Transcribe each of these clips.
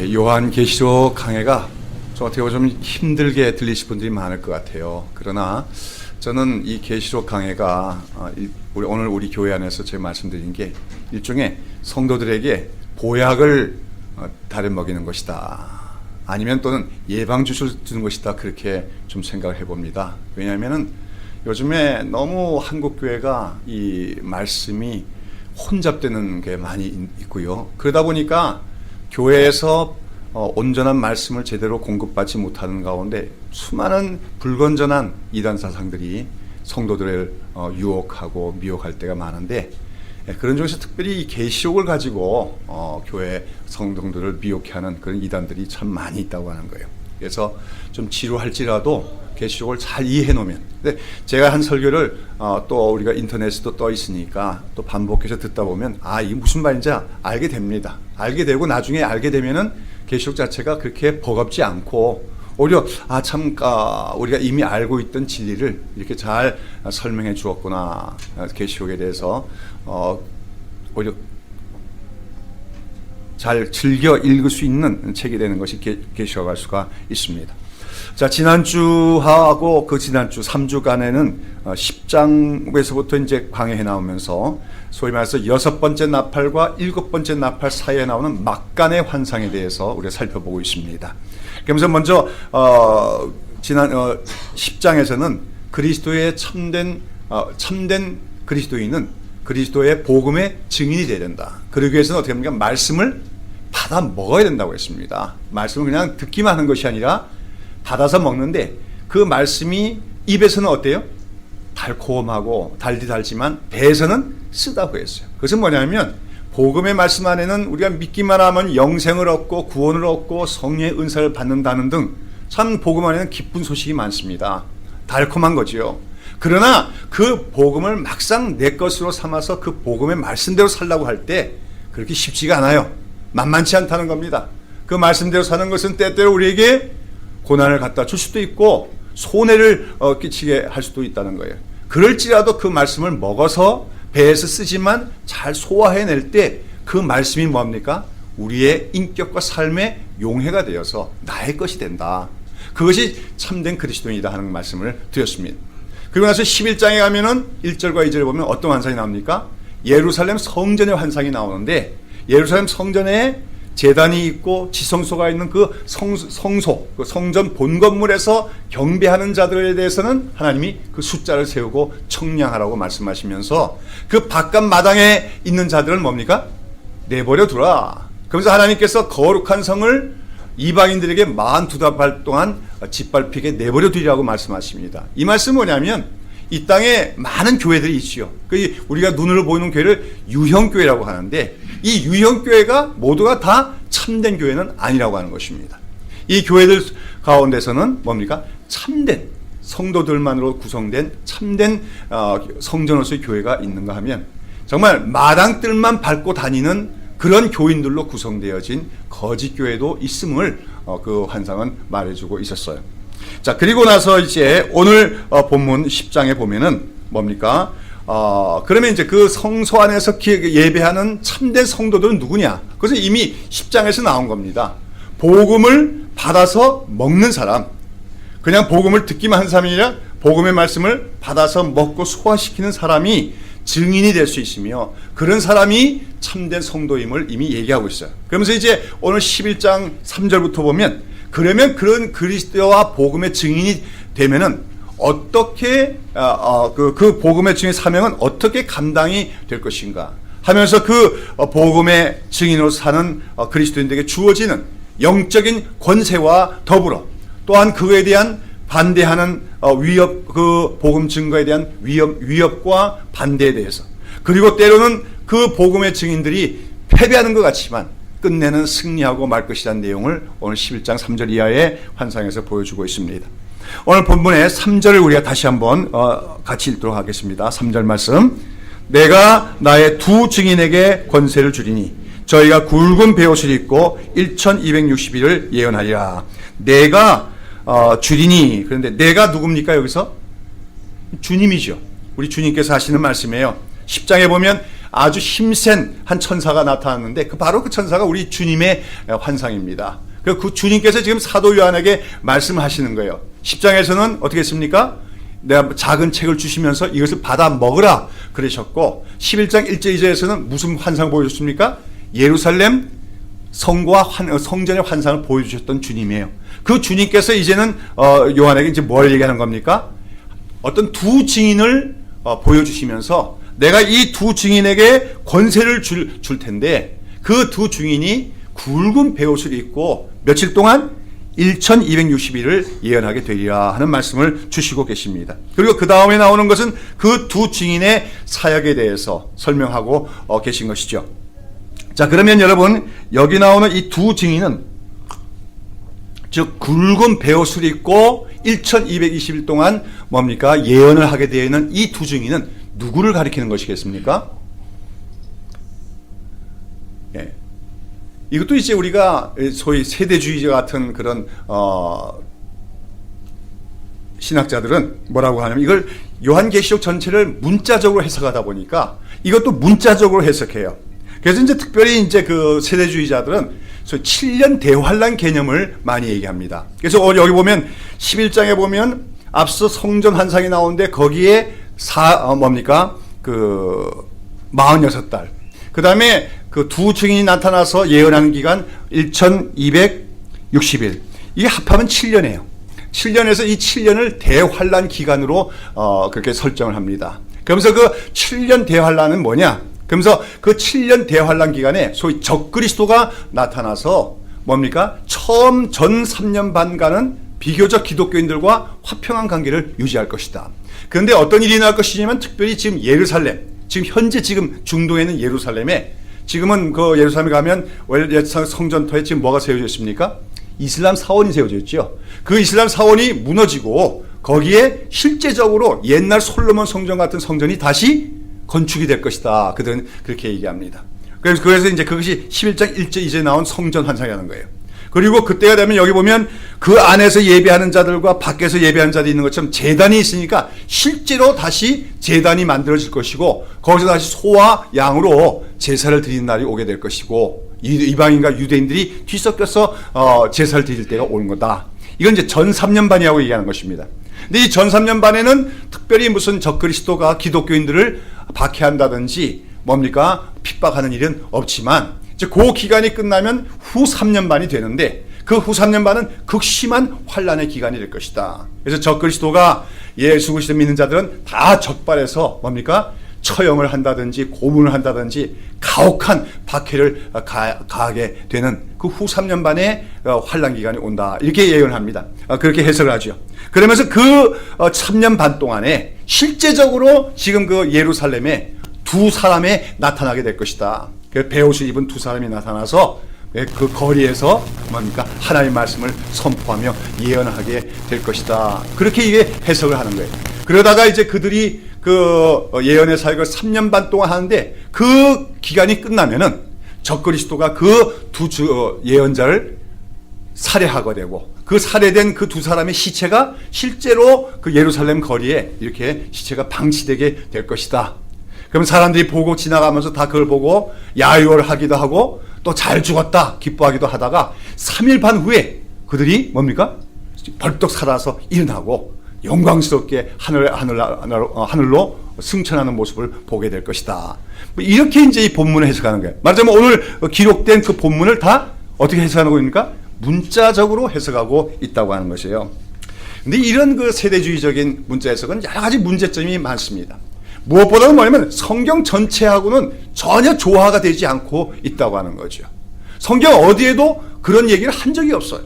요한계시록 강해가 어떻게 보면 좀 힘들게 들리실 분들이 많을 것 같아요. 그러나 저는 이 계시록 강해가 오늘 우리 교회 안에서 제가 말씀드린 게 일종의 성도들에게 보약을 다려 먹이는 것이다, 아니면 또는 예방주사를 주는 것이다, 그렇게 좀 생각을 해봅니다. 왜냐하면 요즘에 너무 한국교회가 이 말씀이 혼잡되는 게 많이 있고요. 그러다 보니까 교회에서 온전한 말씀을 제대로 공급받지 못하는 가운데 수많은 불건전한 이단 사상들이 성도들을 유혹하고 미혹할 때가 많은데, 그런 중에서 특별히 이 계시록을 가지고 교회 성도들을 미혹해 하는 그런 이단들이 참 많이 있다고 하는 거예요. 그래서 좀 지루할지라도 계시록을 잘 이해해 놓으면, 근데 제가 한 설교를 또 우리가 인터넷에도 떠 있으니까 또 반복해서 듣다 보면 이게 무슨 말인지 알게 됩니다. 알게 되고 나중에 알게 되면은 계시록 자체가 그렇게 버겁지 않고 오히려 우리가 이미 알고 있던 진리를 이렇게 잘 설명해 주었구나, 계시록에 대해서 오히려 잘 즐겨 읽을 수 있는 책이 되는 것이 계시록 할 수가 있습니다. 자, 지난주하고 그 지난주 3주간에는 10장에서부터 이제 강해해 나오면서 소위 말해서 6번째 나팔과 7번째 나팔 사이에 나오는 막간의 환상에 대해서 우리가 살펴보고 있습니다. 그러면서 먼저 지난 10장에서는 그리스도의 참된 그리스도인은 그리스도의 복음의 증인이 되어야 된다. 그러기 위해서는 어떻게 합니까? 말씀을 받아 먹어야 된다고 했습니다. 말씀을 그냥 듣기만 하는 것이 아니라 받아서 먹는데, 그 말씀이 입에서는 어때요? 달콤하고 달지만 배에서는 쓰다고 했어요. 그것은 뭐냐면 복음의 말씀 안에는 우리가 믿기만 하면 영생을 얻고 구원을 얻고 성령의 은사를 받는다는 등 참 복음 안에는 기쁜 소식이 많습니다. 달콤한 거지요. 그러나 그 복음을 막상 내 것으로 삼아서 그 복음의 말씀대로 살라고 할 때 그렇게 쉽지가 않아요. 만만치 않다는 겁니다. 그 말씀대로 사는 것은 때때로 우리에게 고난을 갖다 줄 수도 있고 손해를 끼치게 할 수도 있다는 거예요. 그럴지라도 그 말씀을 먹어서 배에서 쓰지만 잘 소화해낼 때 그 말씀이 뭡니까? 우리의 인격과 삶의 용해가 되어서 나의 것이 된다. 그것이 참된 그리스도인이다 하는 말씀을 드렸습니다. 그리고 나서 11장에 가면은 1절과 2절에 보면 어떤 환상이 나옵니까? 예루살렘 성전의 환상이 나오는데, 예루살렘 성전에 제단이 있고 지성소가 있는 그 성소, 그 성전 본 건물에서 경배하는 자들에 대해서는 하나님이 그 숫자를 세우고 청량하라고 말씀하시면서 그 바깥 마당에 있는 자들은 뭡니까? 내버려 두라. 그러면서 하나님께서 거룩한 성을 이방인들에게 42달 동안 짓밟히게 내버려 두리라고 말씀하십니다. 이 말씀은 뭐냐면 이 땅에 많은 교회들이 있지요. 우리가 눈으로 보이는 교회를 유형교회라고 하는데, 이 유형교회가 모두가 다 참된 교회는 아니라고 하는 것입니다. 이 교회들 가운데서는 뭡니까? 참된 성도들만으로 구성된 참된 성전으로서의 교회가 있는가 하면 정말 마당뜰만 밟고 다니는 그런 교인들로 구성되어진 거짓 교회도 있음을 그 환상은 말해주고 있었어요. 자, 그리고 나서 이제 오늘 본문 10장에 보면은 뭡니까? 그러면 이제 그 성소 안에서 예배하는 참된 성도들은 누구냐? 그것은 이미 10장에서 나온 겁니다. 복음을 받아서 먹는 사람, 그냥 복음을 듣기만 한 사람이 아니라 복음의 말씀을 받아서 먹고 소화시키는 사람이 증인이 될 수 있으며, 그런 사람이 참된 성도임을 이미 얘기하고 있어요. 그러면서 이제 오늘 11장 3절부터 보면, 그러면 그런 그리스도와 복음의 증인이 되면은 어떻게 그 복음의 증인 사명은 어떻게 감당이 될 것인가 하면서 그 복음의 증인으로 사는 그리스도인들에게 주어지는 영적인 권세와 더불어 또한 그에 대한 반대하는 위협, 그 복음 증거에 대한 위협과 반대에 대해서, 그리고 때로는 그 복음의 증인들이 패배하는 것 같지만 끝내는 승리하고 말 것이라는 내용을 오늘 11장 3절 이하의 환상에서 보여주고 있습니다. 오늘 본문의 3절을 우리가 다시 한번 같이 읽도록 하겠습니다. 3절 말씀. 내가 나의 두 증인에게 권세를 주리니 저희가 굵은 베옷을 입고 1260일을 예언하리라. 내가 주리니, 그런데 내가 누굽니까? 여기서 주님이죠. 우리 주님께서 하시는 말씀이에요. 10장에 보면 아주 힘센 한 천사가 나타났는데 바로 그 천사가 우리 주님의 환상입니다. 그 주님께서 지금 사도 요한에게 말씀하시는 거예요. 10장에서는 어떻게 했습니까? 내가 작은 책을 주시면서 이것을 받아 먹으라 그러셨고, 11장 1절 2절에서는 무슨 환상 보여줬습니까? 예루살렘 성과 성전의 환상을 보여주셨던 주님이에요. 그 주님께서 이제는 요한에게 이제 뭘 얘기하는 겁니까? 어떤 두 증인을 보여주시면서 내가 이 두 증인에게 권세를 줄 텐데, 그 두 증인이 굵은 베옷을 입고 며칠 동안 1260일을 예언하게 되리라 하는 말씀을 주시고 계십니다. 그리고 그 다음에 나오는 것은 그 두 증인의 사역에 대해서 설명하고 계신 것이죠. 자, 그러면 여러분, 여기 나오는 이 두 증인은, 즉 굵은 베옷을 입고 1220일 동안 뭡니까? 예언을 하게 되어 있는 이 두 증인은 누구를 가리키는 것이겠습니까? 예. 이것도 이제 우리가 소위 세대주의자 같은 그런 신학자들은 뭐라고 하냐면, 이걸 요한계시록 전체를 문자적으로 해석하다 보니까 이것도 문자적으로 해석해요. 그래서 이제 특별히 이제 그 세대주의자들은 소위 7년 대환란 개념을 많이 얘기합니다. 그래서 여기 보면 11장에 보면 앞서 성전 환상이 나오는데 거기에 뭡니까? 그 46달. 그 다음에 그 두 증인이 나타나서 예언하는 기간 1260일. 이게 합하면 7년이에요. 7년에서 이 7년을 대환란 기간으로 그렇게 설정을 합니다. 그러면서 그 7년 대환란은 뭐냐? 그러면서 그 7년 대환란 기간에 소위 적그리스도가 나타나서 뭡니까? 처음 전 3년 반간은 비교적 기독교인들과 화평한 관계를 유지할 것이다. 그런데 어떤 일이 날 것이냐면, 특별히 지금 예루살렘, 지금 현재 지금 중동에 있는 예루살렘에, 지금은 그 예루살렘에 가면 원래 성전터에 지금 뭐가 세워져 있습니까? 이슬람 사원이 세워져 있죠. 그 이슬람 사원이 무너지고 거기에 실제적으로 옛날 솔로몬 성전 같은 성전이 다시 건축이 될 것이다. 그들은 그렇게 얘기합니다. 그래서 이제 그것이 11장 1절 2절에 나온 성전 환상이라는 거예요. 그리고 그때가 되면 여기 보면 그 안에서 예배하는 자들과 밖에서 예배하는 자들이 있는 것처럼 제단이 있으니까 실제로 다시 제단이 만들어질 것이고, 거기서 다시 소와 양으로 제사를 드리는 날이 오게 될 것이고, 이방인과 유대인들이 뒤섞여서 제사를 드릴 때가 오는 거다. 이건 이제 전 3년반이라고 얘기하는 것입니다. 근데 이 전 3년반에는 특별히 무슨 적그리스도가 기독교인들을 박해한다든지 뭡니까? 핍박하는 일은 없지만, 이제 그 기간이 끝나면 후 3년반이 되는데, 그 후 3년반은 극심한 환란의 기간이 될 것이다. 그래서 적그리스도가 예수 그리스도 믿는 자들은 다 적발해서 뭡니까? 처형을 한다든지 고문을 한다든지 가혹한 박해를 가하게 되는 그 후 3년반의 환란 기간이 온다. 이렇게 예언합니다. 그렇게 해석을 하죠. 그러면서 그 3년 반 동안에 실제적으로 지금 그 예루살렘에 두 사람이 나타나게 될 것이다. 그 베옷을 입은 두 사람이 나타나서 그 거리에서 뭡니까? 하나님의 말씀을 선포하며 예언하게 될 것이다. 그렇게 이게 해석을 하는 거예요. 그러다가 이제 그들이 그 예언의 사역을 3년 반 동안 하는데, 그 기간이 끝나면은 적그리스도가 그 두 예언자를 살해하게 되고, 그 살해된 그 두 사람의 시체가 실제로 그 예루살렘 거리에 이렇게 시체가 방치되게 될 것이다. 그럼 사람들이 보고 지나가면서 다 그걸 보고 야유를 하기도 하고, 또 잘 죽었다 기뻐하기도 하다가 3일 반 후에 그들이 뭡니까? 벌떡 살아서 일어나고 영광스럽게 하늘로 승천하는 모습을 보게 될 것이다. 이렇게 이제 이 본문을 해석하는 거예요. 말하자면 오늘 기록된 그 본문을 다 어떻게 해석하는 겁니까? 문자적으로 해석하고 있다고 하는 것이에요. 근데 이런 그 세대주의적인 문자 해석은 여러 가지 문제점이 많습니다. 무엇보다는 뭐냐면 성경 전체하고는 전혀 조화가 되지 않고 있다고 하는 거죠. 성경 어디에도 그런 얘기를 한 적이 없어요.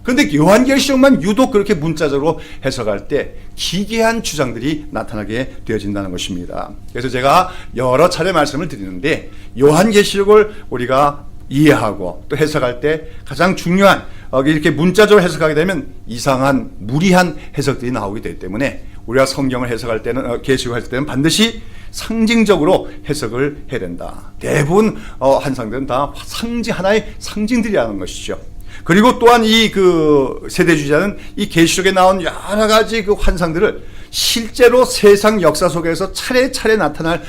그런데 요한계시록만 유독 그렇게 문자적으로 해석할 때 기괴한 주장들이 나타나게 되어진다는 것입니다. 그래서 제가 여러 차례 말씀을 드리는데, 요한계시록을 우리가 이해하고 또 해석할 때 가장 중요한, 이렇게 문자적으로 해석하게 되면 이상한 무리한 해석들이 나오게 되기 때문에 우리가 성경을 해석할 때는, 계시록을 할 때는 반드시 상징적으로 해석을 해야 된다. 대부분 환상들은 다 하나의 상징들이라는 것이죠. 그리고 또한 이 그 세대주의자는 이 계시록에 나온 여러 가지 그 환상들을 실제로 세상 역사 속에서 차례차례 나타날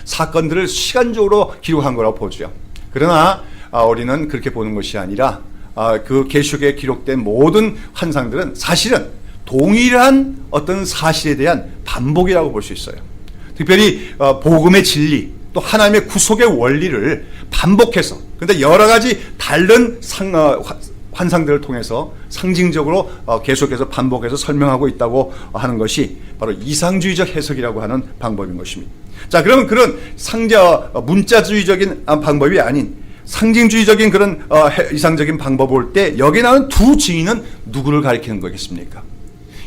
사건들을 시간적으로 기록한 거라고 보죠. 그러나 우리는 그렇게 보는 것이 아니라 그 계시록에 기록된 모든 환상들은 사실은 동일한 어떤 사실에 대한 반복이라고 볼 수 있어요. 특별히 복음의 진리 또 하나님의 구속의 원리를 반복해서, 근데 여러 가지 다른 환상들을 통해서 상징적으로 계속해서 반복해서 설명하고 있다고 하는 것이 바로 이상주의적 해석이라고 하는 방법인 것입니다. 자, 그러면 그런 문자주의적인 방법이 아닌 상징주의적인 그런 이상적인 방법을 볼 때 여기 나오는 두 증인은 누구를 가리키는 거겠습니까?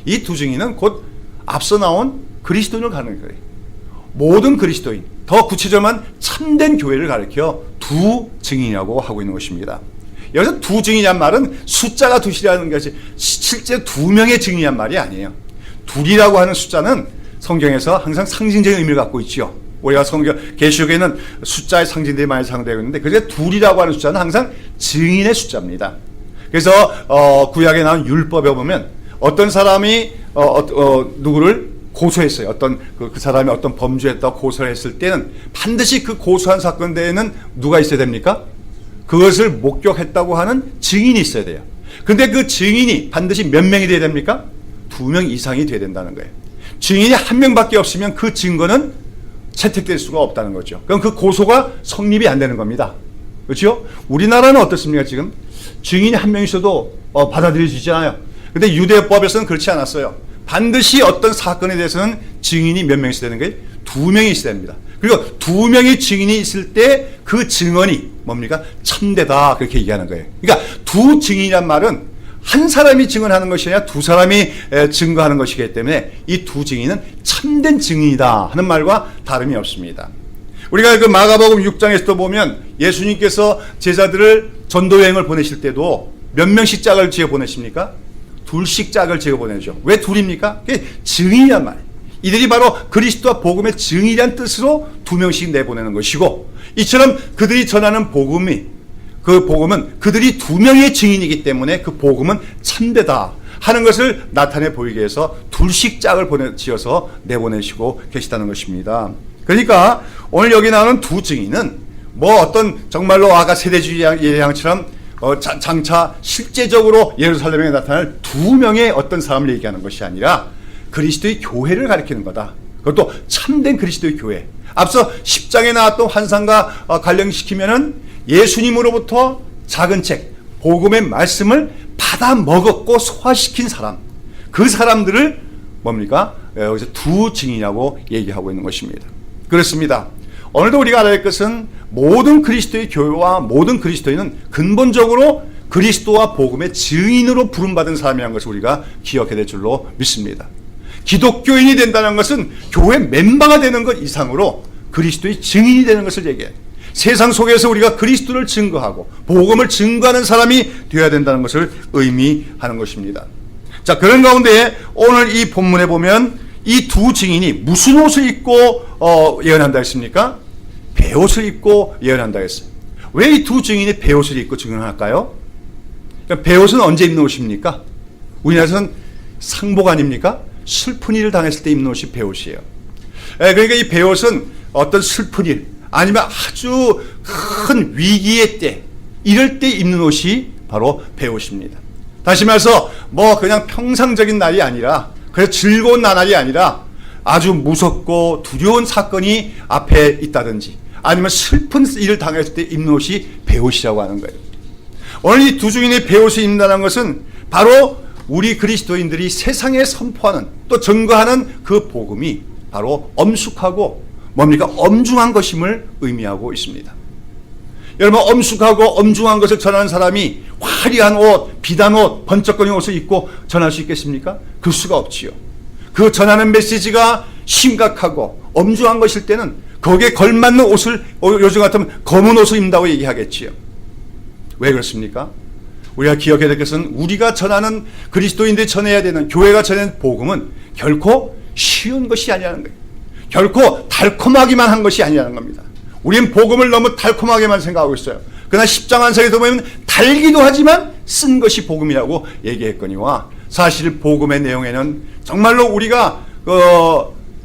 이 두 증인은 곧 앞서 나온 그리스도인을 가리키는 거예요. 모든 그리스도인, 더 구체적으로 참된 교회를 가리켜 두 증인이라고 하고 있는 것입니다. 여기서 두 증인이란 말은 숫자가 두시라는 것이 실제 두 명의 증인이란 말이 아니에요. 둘이라고 하는 숫자는 성경에서 항상 상징적인 의미를 갖고 있지요. 우리가 계시록에는 숫자의 상징들이 많이 사용되고 있는데, 그래서 둘이라고 하는 숫자는 항상 증인의 숫자입니다. 그래서 구약에 나온 율법에 보면 어떤 사람이 누구를 고소했어요. 어떤 그 사람이 어떤 범죄했다고 고소를 했을 때는 반드시 그 고소한 사건대에는 누가 있어야 됩니까? 그것을 목격했다고 하는 증인이 있어야 돼요. 근데 그 증인이 반드시 몇 명이 돼야 됩니까? 2명 이상이 돼야 된다는 거예요. 증인이 1명밖에 없으면 그 증거는 채택될 수가 없다는 거죠. 그럼 그 고소가 성립이 안 되는 겁니다. 그렇죠? 우리나라는 어떻습니까? 지금 증인이 1명 있어도 받아들여지잖아요. 근데 유대법에서는 그렇지 않았어요. 반드시 어떤 사건에 대해서는 증인이 몇 명 있어야 되는 거예요? 2명이 있어야 됩니다. 그리고 2명의 증인이 있을 때 그 증언이 뭡니까? 참되다, 그렇게 얘기하는 거예요. 그러니까 두 증인이란 말은 한 사람이 증언하는 것이 아니라 두 사람이 증거하는 것이기 때문에 이 두 증인은 참된 증인이다 하는 말과 다름이 없습니다. 우리가 그 마가복음 6장에서도 보면 예수님께서 제자들을 전도여행을 보내실 때도 몇 명씩 짝을 지어 보내십니까? 둘씩 짝을 지어 보내죠. 왜 둘입니까? 그게 증인이란 말이에요. 이들이 바로 그리스도와 복음의 증인이란 뜻으로 2명씩 내보내는 것이고, 이처럼 그들이 전하는 복음은 그들이 2명의 증인이기 때문에 그 복음은 참되다 하는 것을 나타내 보이기 위해서 둘씩 짝을 지어서 내보내시고 계시다는 것입니다. 그러니까 오늘 여기 나오는 두 증인은 어떤 정말로 아까 세대주의 예양처럼 장차 실제적으로 예루살렘에 나타날 2명의 어떤 사람을 얘기하는 것이 아니라 그리스도의 교회를 가리키는 거다. 그것도 참된 그리스도의 교회. 앞서 10장에 나왔던 환상과 관련시키면은 예수님으로부터 작은 책, 복음의 말씀을 받아 먹었고 소화시킨 사람, 그 사람들을 여기서 두 증인이라고 얘기하고 있는 것입니다. 그렇습니다. 오늘도 우리가 알아야 할 것은 모든 그리스도의 교회와 모든 그리스도인은 근본적으로 그리스도와 복음의 증인으로 부름받은 사람이라는 것을 우리가 기억해야 될 줄로 믿습니다. 기독교인이 된다는 것은 교회 멤버가 되는 것 이상으로 그리스도의 증인이 되는 것을 얘기해요. 세상 속에서 우리가 그리스도를 증거하고 복음을 증거하는 사람이 되어야 된다는 것을 의미하는 것입니다. 자, 그런 가운데 오늘 이 본문에 보면 이 두 증인이 무슨 옷을 입고 예언한다 했습니까? 베옷을 입고 예언한다 했어요. 왜 이 두 증인이 베옷을 입고 증언할까요? 베옷은 언제 입는 옷입니까? 우리나라에서는 상복 아닙니까? 슬픈 일을 당했을 때 입는 옷이 베옷이에요. 그러니까 이 베옷은 어떤 슬픈 일 아니면 아주 큰 위기의 때, 이럴 때 입는 옷이 바로 베옷입니다. 다시 말해서 그냥 평상적인 날이 아니라, 그래서 즐거운 나날이 아니라 아주 무섭고 두려운 사건이 앞에 있다든지 아니면 슬픈 일을 당했을 때 입는 옷이 베옷이라고 하는 거예요. 오늘 이 두 증인의 베옷을 입는다는 것은 바로 우리 그리스도인들이 세상에 선포하는 또 증거하는 그 복음이 바로 엄숙하고 엄중한 것임을 의미하고 있습니다. 여러분, 엄숙하고 엄중한 것을 전하는 사람이 화려한 옷, 비단 옷, 번쩍거리는 옷을 입고 전할 수 있겠습니까? 그럴 수가 없지요. 그 전하는 메시지가 심각하고 엄중한 것일 때는 거기에 걸맞는 옷을, 요즘 같으면 검은 옷을 입는다고 얘기하겠지요. 왜 그렇습니까? 우리가 기억해야 될 것은 우리가 전하는, 그리스도인들이 전해야 되는, 교회가 전하는 복음은 결코 쉬운 것이 아니라는 거예요. 결코 달콤하기만 한 것이 아니라는 겁니다. 우리는 복음을 너무 달콤하게만 생각하고 있어요. 그러나 십자가 안상에서 보면 달기도 하지만 쓴 것이 복음이라고 얘기했거니와 사실 복음의 내용에는 정말로 우리가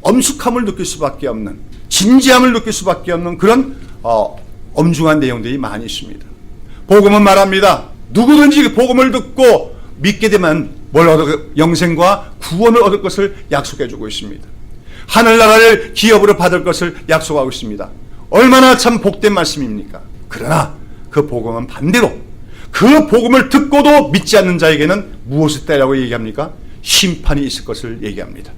엄숙함을 느낄 수밖에 없는, 진지함을 느낄 수밖에 없는 그런 엄중한 내용들이 많이 있습니다. 복음은 말합니다. 누구든지 복음을 듣고 믿게 되면 뭘 영생과 구원을 얻을 것을 약속해 주고 있습니다. 하늘나라를 기업으로 받을 것을 약속하고 있습니다. 얼마나 참 복된 말씀입니까? 그러나 그 복음은 반대로 그 복음을 듣고도 믿지 않는 자에게는 무엇을 때라고 얘기합니까? 심판이 있을 것을 얘기합니다.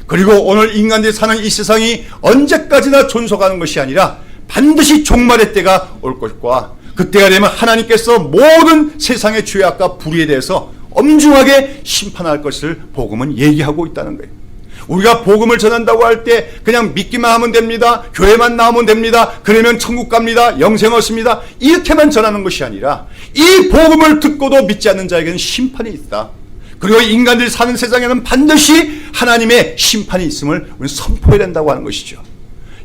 그리고 오늘 인간들이 사는 이 세상이 언제까지나 존속하는 것이 아니라 반드시 종말의 때가 올 것과 그때가 되면 하나님께서 모든 세상의 죄악과 불의에 대해서 엄중하게 심판할 것을 복음은 얘기하고 있다는 거예요. 우리가 복음을 전한다고 할 때 그냥 믿기만 하면 됩니다. 교회만 나오면 됩니다. 그러면 천국 갑니다. 영생 얻습니다. 이렇게만 전하는 것이 아니라 이 복음을 듣고도 믿지 않는 자에게는 심판이 있다. 그리고 인간들이 사는 세상에는 반드시 하나님의 심판이 있음을 우리는 선포해야 된다고 하는 것이죠.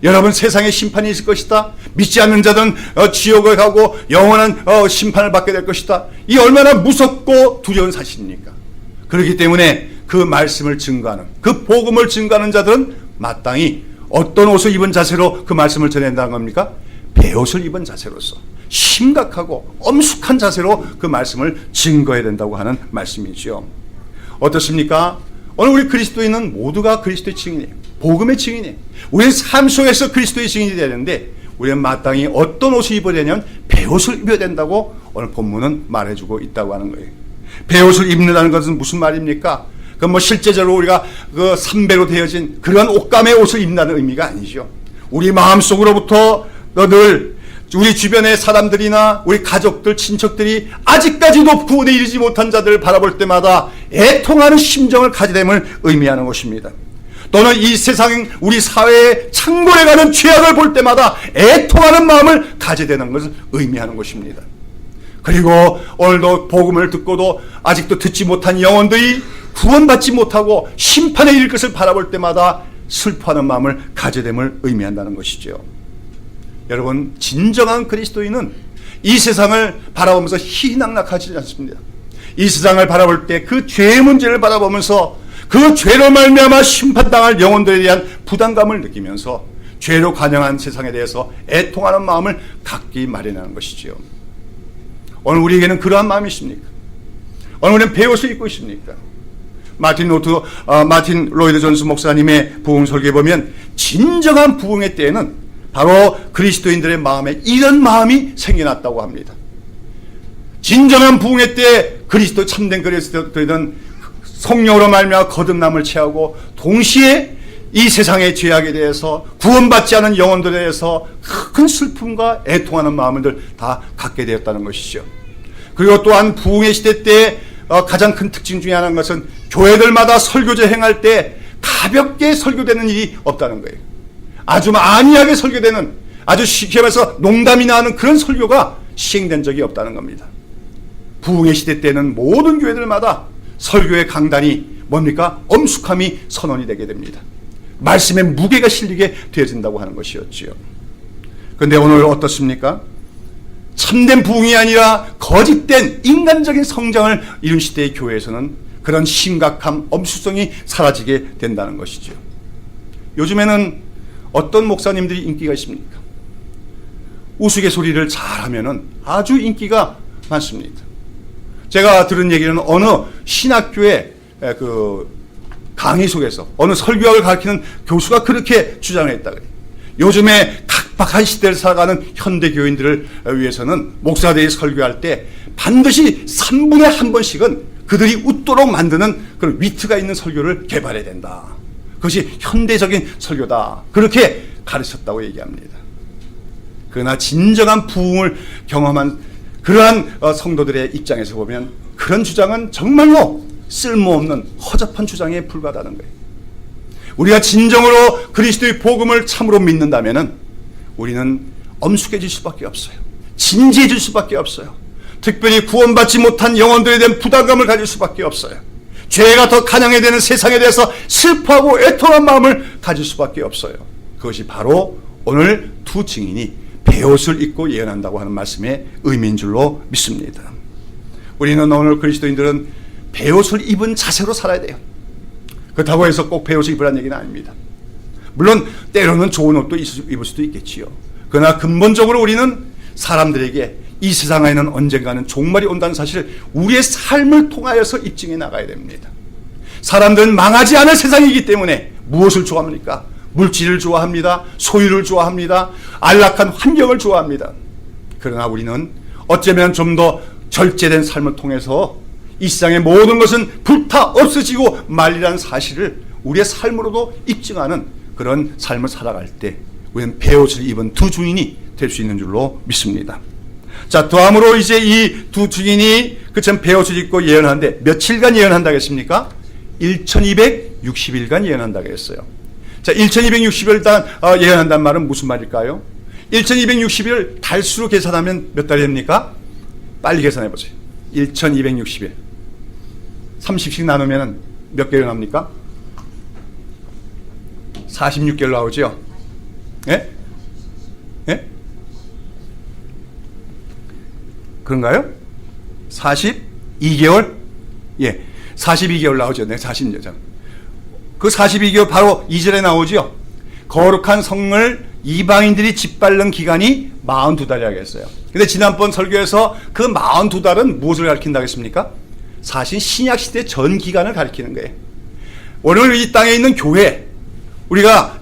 여러분, 세상에 심판이 있을 것이다. 믿지 않는 자들은 지옥을 가고 영원한 심판을 받게 될 것이다. 이 얼마나 무섭고 두려운 사실입니까? 그렇기 때문에 그 말씀을 증거하는, 그 복음을 증거하는 자들은 마땅히 어떤 옷을 입은 자세로 그 말씀을 전한다는 겁니까? 베옷을 입은 자세로서 심각하고 엄숙한 자세로 그 말씀을 증거해야 된다고 하는 말씀이죠. 어떻습니까? 오늘 우리 그리스도인은 모두가 그리스도의 증인이에요. 복음의 증인이에요. 우리는 삶 속에서 그리스도의 증인이 되야 되는데 우리는 마땅히 어떤 옷을 입어야 되냐면 베옷을 입어야 된다고 오늘 본문은 말해주고 있다고 하는 거예요. 베옷을 입는다는 것은 무슨 말입니까? 그 실제적으로 우리가 그 삼배로 되어진 그런 옷감의 옷을 입는다는 의미가 아니죠. 우리 마음속으로부터 늘 우리 주변의 사람들이나 우리 가족들, 친척들이 아직까지도 구원에 이르지 못한 자들을 바라볼 때마다 애통하는 심정을 가지게 됨을 의미하는 것입니다. 또는 이 세상 우리 사회의 창궐에 가는 죄악을 볼 때마다 애통하는 마음을 가지게 되는 것을 의미하는 것입니다. 그리고 오늘도 복음을 듣고도 아직도 듣지 못한 영혼들이 구원받지 못하고 심판에 이를 것을 바라볼 때마다 슬퍼하는 마음을 가지게 됨을 의미한다는 것이죠. 여러분, 진정한 그리스도인은 이 세상을 바라보면서 희낙낙하지 않습니다. 이 세상을 바라볼 때 그 죄의 문제를 바라보면서 그 죄로 말미암아 심판당할 영혼들에 대한 부담감을 느끼면서 죄로 관영한 세상에 대해서 애통하는 마음을 갖기 마련하는 것이지요. 오늘 우리에게는 그러한 마음이 있습니까? 오늘 우리는 베옷을 입고 있습니까? 마틴 로이드 존스 목사님의 부흥 설교에 보면 진정한 부흥의 때에는 바로 그리스도인들의 마음에 이런 마음이 생겨났다고 합니다. 진정한 부흥의 때 그리스도 참된 그리스도인은 성령으로 말미암아 거듭남을 취하고 동시에 이 세상의 죄악에 대해서 구원받지 않은 영혼들에 대해서 큰 슬픔과 애통하는 마음을 다 갖게 되었다는 것이죠. 그리고 또한 부흥의 시대 때 가장 큰 특징 중에 하나인 것은 교회들마다 설교제 행할 때 가볍게 설교되는 일이 없다는 거예요. 아주 안이하게 설교되는, 아주 쉽게 말해서 농담이 나는 그런 설교가 시행된 적이 없다는 겁니다. 부흥의 시대 때는 모든 교회들마다 설교의 강단이 뭡니까? 엄숙함이 선언이 되게 됩니다. 말씀의 무게가 실리게 되어진다고 하는 것이었지요. 그런데 오늘 어떻습니까? 참된 부흥이 아니라 거짓된 인간적인 성장을 이룬 시대의 교회에서는 그런 심각함, 엄숙성이 사라지게 된다는 것이죠. 요즘에는 어떤 목사님들이 인기가 있습니까? 우스갯소리를 잘하면은 아주 인기가 많습니다. 제가 들은 얘기는 어느 신학교의 그 강의 속에서 어느 설교학을 가르치는 교수가 그렇게 주장했다 그래요. 요즘에 각박한 시대를 살아가는 현대 교인들을 위해서는 목사들이 설교할 때 반드시 3분에 1번씩은 그들이 웃도록 만드는 그런 위트가 있는 설교를 개발해야 된다. 그것이 현대적인 설교다. 그렇게 가르쳤다고 얘기합니다. 그러나 진정한 부흥을 경험한 그러한 성도들의 입장에서 보면 그런 주장은 정말로 쓸모없는 허접한 주장에 불과하다는 거예요. 우리가 진정으로 그리스도의 복음을 참으로 믿는다면 우리는 엄숙해질 수밖에 없어요. 진지해질 수밖에 없어요. 특별히 구원받지 못한 영혼들에 대한 부담감을 가질 수밖에 없어요. 죄가 더 간영해 되는 세상에 대해서 슬퍼하고 애통한 마음을 가질 수밖에 없어요. 그것이 바로 오늘 두 증인이 베옷을 입고 예언한다고 하는 말씀의 의미인 줄로 믿습니다. 우리는 오늘 그리스도인들은 베옷을 입은 자세로 살아야 돼요. 그렇다고 해서 꼭 베옷을 입으라는 얘기는 아닙니다. 물론 때로는 좋은 옷도 입을 수도 있겠지요. 그러나 근본적으로 우리는 사람들에게 이 세상에는 언젠가는 종말이 온다는 사실을 우리의 삶을 통하여서 입증해 나가야 됩니다. 사람들은 망하지 않을 세상이기 때문에 무엇을 좋아합니까? 물질을 좋아합니다. 소유를 좋아합니다. 안락한 환경을 좋아합니다. 그러나 우리는 어쩌면 좀 더 절제된 삶을 통해서 이 세상의 모든 것은 불타 없어지고 말리라는 사실을 우리의 삶으로도 입증하는 그런 삶을 살아갈 때 우리는 베옷을 입은 두 증인이 될 수 있는 줄로 믿습니다. 자, 다음으로 이제 이 두 증인이 그처럼 베옷을 입고 예언하는데 며칠간 예언한다고 했습니까? 1260일간 예언한다고 했어요. 자, 1260일 예언한다는 말은 무슨 말일까요? 1260일 달수로 계산하면 몇 달이 됩니까? 빨리 계산해 보세요. 1260일 30씩 나누면 몇 개월 납니까? 46개월 나오죠? 예? 예? 그런가요? 42개월? 예. 42개월 나오죠. 네, 40년. 그 42개월 바로 2절에 나오죠. 거룩한 성을 이방인들이 짓밟는 기간이 42달이라고 했어요. 근데 지난번 설교에서 그 42달은 무엇을 가리킨다고 했습니까? 사실 신약시대 전 기간을 가리키는 거예요. 오늘 이 땅에 있는 교회, 우리가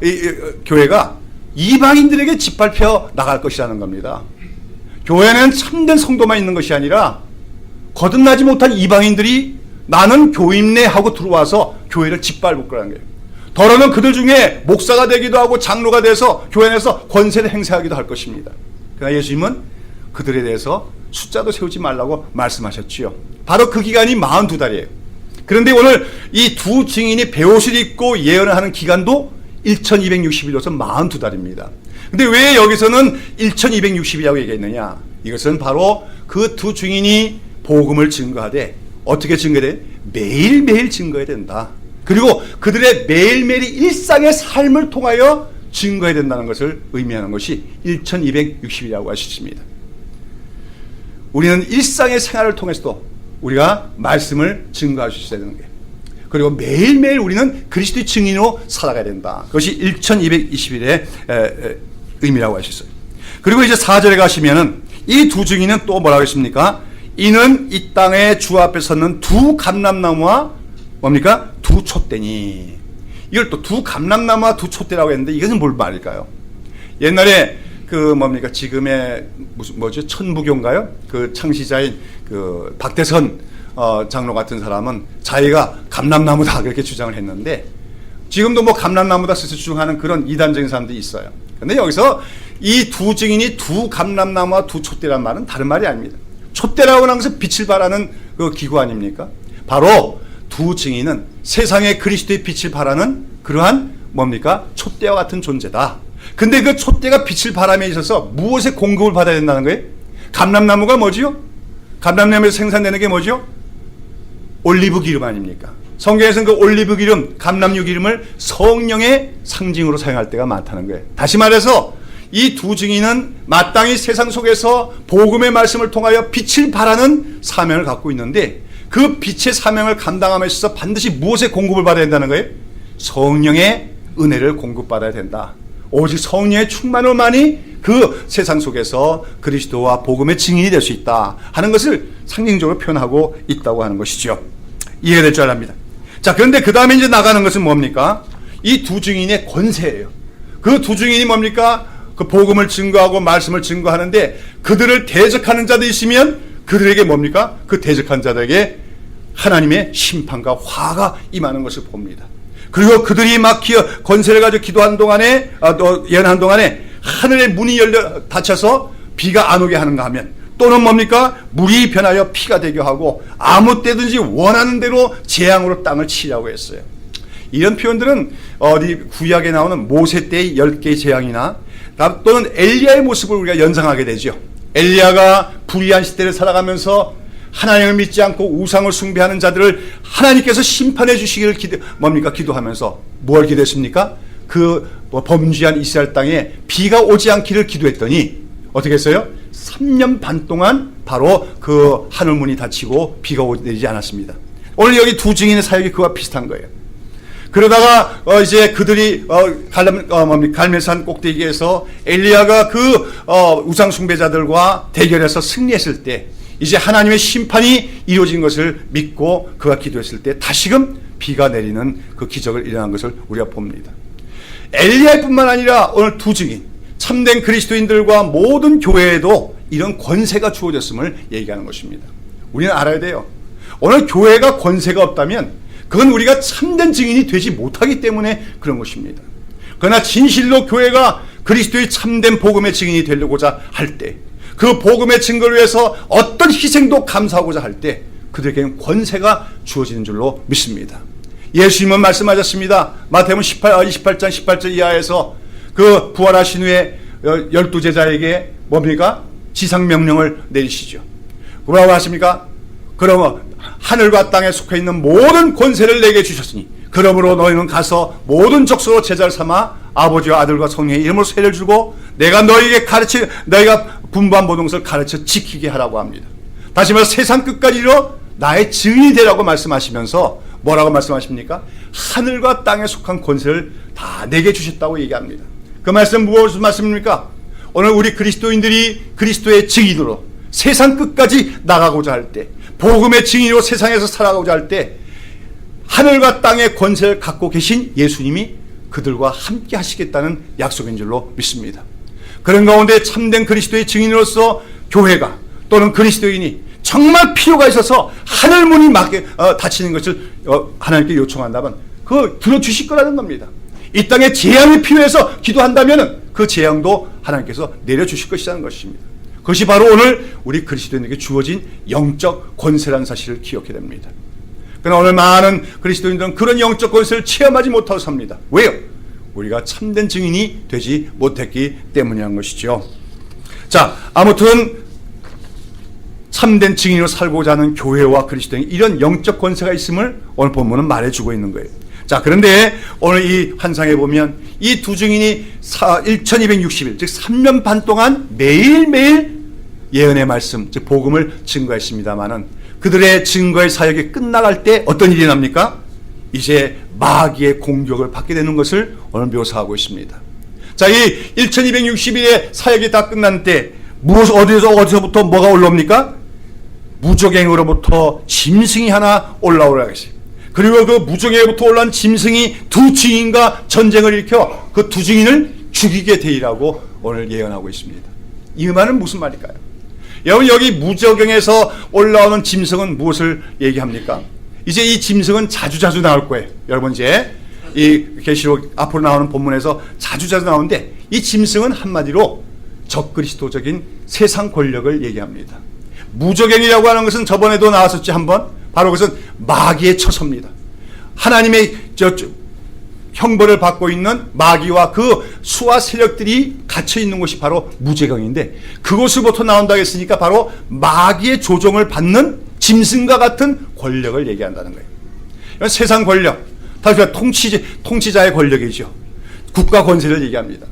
교회가 이방인들에게 짓밟혀 나갈 것이라는 겁니다. 교회는 참된 성도만 있는 것이 아니라 거듭나지 못한 이방인들이 나는 교인네 하고 들어와서 교회를 짓밟을 거라는 거예요. 더러는 그들 중에 목사가 되기도 하고 장로가 돼서 교회 내에서 권세를 행사하기도 할 것입니다. 그러나 예수님은 그들에 대해서 숫자도 세우지 말라고 말씀하셨지요. 바로 그 기간이 42달이에요. 그런데 오늘 이 두 증인이 베옷을 입고 예언을 하는 기간도 1260일로서 42달입니다. 근데 왜 여기서는 1260이라고 얘기했느냐? 이것은 바로 그 두 증인이 복음을 증거하되 어떻게 증거해? 매일매일 증거해야 된다. 그리고 그들의 매일매일의 일상의 삶을 통하여 증거해야 된다는 것을 의미하는 것이 1260이라고 할 수 있습니다. 우리는 일상의 생활을 통해서도 우리가 말씀을 증거할 수 있어야 되는 거예요. 그리고 매일매일 우리는 그리스도의 증인으로 살아가야 된다. 그것이 1220일의 의미라고 할 수 있어요. 그리고 이제 4절에 가시면은 이 두 증인은 또 뭐라고 했습니까? 이는 이 땅에 주 앞에 섰는 두 감람나무와 뭡니까? 두 촛대니. 이걸 또 두 감람나무와 두 촛대라고 했는데 이것은 뭘 말일까요? 옛날에 그 뭡니까? 지금의 뭐죠? 천부교인가요? 그 창시자인 그 박대선 장로 같은 사람은 자기가 감람나무다 그렇게 주장을 했는데 지금도 뭐 감람나무다 스스로 주장하는 그런 이단적인 사람들이 있어요. 근데 여기서 이 두 증인이 두 감람나무와 두 촛대란 말은 다른 말이 아닙니다. 촛대라고 하는 것은 빛을 발하는 그 기구 아닙니까? 바로 두 증인은 세상에 그리스도의 빛을 발하는 그러한 뭡니까? 촛대와 같은 존재다. 근데 그 촛대가 빛을 발함에 있어서 무엇의 공급을 받아야 된다는 거예요? 감람나무가 뭐지요? 감람나무에서 생산되는 게 뭐죠? 올리브 기름 아닙니까? 성경에서는 그 올리브 기름, 감람유 기름을 성령의 상징으로 사용할 때가 많다는 거예요. 다시 말해서 이 두 증인은 마땅히 세상 속에서 복음의 말씀을 통하여 빛을 발하는 사명을 갖고 있는데 그 빛의 사명을 감당함에 있어서 반드시 무엇의 공급을 받아야 된다는 거예요? 성령의 은혜를 공급받아야 된다. 오직 성령의 충만으로만이 그 세상 속에서 그리스도와 복음의 증인이 될 수 있다 하는 것을 상징적으로 표현하고 있다고 하는 것이죠. 이해될 줄 압니다. 자, 그런데 그 다음에 이제 나가는 것은 뭡니까? 이 두 증인의 권세예요. 그 두 증인이 뭡니까? 그 복음을 증거하고 말씀을 증거하는데 그들을 대적하는 자도 있으면 그들에게 뭡니까? 그 대적한 자들에게 하나님의 심판과 화가 임하는 것을 봅니다. 그리고 그들이 막 권세를 가지고 기도하는 동안에 예언하는 동안에 하늘의 문이 닫혀서 비가 안 오게 하는가 하면 또는 뭡니까? 물이 변하여 피가 되게 하고 아무 때든지 원하는 대로 재앙으로 땅을 치라고 했어요. 이런 표현들은 어디 구약에 나오는 모세 때의 10개의 재앙이나 또는 엘리야의 모습을 우리가 연상하게 되죠. 엘리야가 불의한 시대를 살아가면서 하나님을 믿지 않고 우상을 숭배하는 자들을 하나님께서 심판해 주시기를 기도하면서 뭘 기도했습니까? 그 범죄한 이스라엘 땅에 비가 오지 않기를 기도했더니 어떻게 했어요? 3년 반 동안 바로 그 하늘문이 닫히고 비가 내리지 않았습니다. 오늘 여기 두 증인의 사역이 그와 비슷한 거예요. 그러다가 이제 그들이 갈멜산 꼭대기에서 엘리야가 그 우상 숭배자들과 대결해서 승리했을 때 이제 하나님의 심판이 이루어진 것을 믿고 그가 기도했을 때 다시금 비가 내리는 그 기적을 일어난 것을 우리가 봅니다. 엘리야뿐만 아니라 오늘 두 증인 참된 그리스도인들과 모든 교회에도 이런 권세가 주어졌음을 얘기하는 것입니다. 우리는 알아야 돼요. 오늘 교회가 권세가 없다면 그건 우리가 참된 증인이 되지 못하기 때문에 그런 것입니다. 그러나 진실로 교회가 그리스도의 참된 복음의 증인이 되려고자 할 때, 그 복음의 증거를 위해서 어떤 희생도 감사하고자 할 때 그들에게는 권세가 주어지는 줄로 믿습니다. 예수님은 말씀하셨습니다. 마태복음 28장 18절 이하에서 그 부활하신 후에 12제자에게 뭡니까? 지상명령을 내리시죠. 뭐라고 하십니까? 그러면 하늘과 땅에 속해 있는 모든 권세를 내게 주셨으니 그러므로 너희는 가서 모든 족속으로 제자를 삼아 아버지와 아들과 성령의 이름으로 세례를 주고 내가 너희에게 너희가 분부한 모든 것을 가르쳐 지키게 하라고 합니다. 다시 말해서 세상 끝까지 이르러 나의 증인이 되라고 말씀하시면서 뭐라고 말씀하십니까? 하늘과 땅에 속한 권세를 다 내게 주셨다고 얘기합니다. 그 말씀 무엇을 말씀입니까? 오늘 우리 그리스도인들이 그리스도의 증인으로 세상 끝까지 나가고자 할 때, 복음의 증인으로 세상에서 살아가고자 할 때 하늘과 땅의 권세를 갖고 계신 예수님이 그들과 함께 하시겠다는 약속인 줄로 믿습니다. 그런 가운데 참된 그리스도의 증인으로서 교회가 또는 그리스도인이 정말 필요가 있어서 하늘문이 닫히는 것을 하나님께 요청한다면 그거 들어주실 거라는 겁니다. 이 땅에 재앙이 필요해서 기도한다면 그 재앙도 하나님께서 내려주실 것이라는 것입니다. 그것이 바로 오늘 우리 그리스도인에게 주어진 영적 권세라는 사실을 기억해야 됩니다. 그러나 오늘 많은 그리스도인들은 그런 영적 권세를 체험하지 못하고 삽니다. 왜요? 우리가 참된 증인이 되지 못했기 때문이라는 것이죠. 자, 아무튼 참된 증인으로 살고자 하는 교회와 그리스도인 이런 영적 권세가 있음을 오늘 본문은 말해주고 있는 거예요. 자, 그런데 오늘 이 환상에 보면 이 두 증인이 1260일 즉 3년 반 동안 매일매일 예언의 말씀 즉 복음을 증거했습니다마는 그들의 증거의 사역이 끝나갈 때 어떤 일이 납니까? 이제 마귀의 공격을 받게 되는 것을 오늘 묘사하고 있습니다. 자, 이 1260일의 사역이 다 끝난 때 어디서부터 뭐가 올라옵니까? 무적행으로부터 짐승이 하나 올라오라 했어요. 그리고 그 무적행으로부터 올라온 짐승이 두 증인과 전쟁을 일으켜 그 두 증인을 죽이게 되리라고 오늘 예언하고 있습니다. 이 말은 무슨 말일까요? 여러분, 여기 무적행에서 올라오는 짐승은 무엇을 얘기합니까? 이제 이 짐승은 자주자주 나올 거예요. 여러분, 이제 이 계시록 앞으로 나오는 본문에서 자주자주 나오는데 이 짐승은 한마디로 적그리스도적인 세상 권력을 얘기합니다. 무적행이라고 하는 것은 저번에도 나왔었지 한번. 바로 그것은 마귀의 처소입니다. 하나님의 형벌을 받고 있는 마귀와 그 수와 세력들이 갇혀 있는 곳이 바로 무적행인데 그곳으로부터 나온다고 했으니까 바로 마귀의 조종을 받는 짐승과 같은 권력을 얘기한다는 거예요. 세상 권력, 다시 말해 통치자의 권력이죠. 국가 권세를 얘기합니다.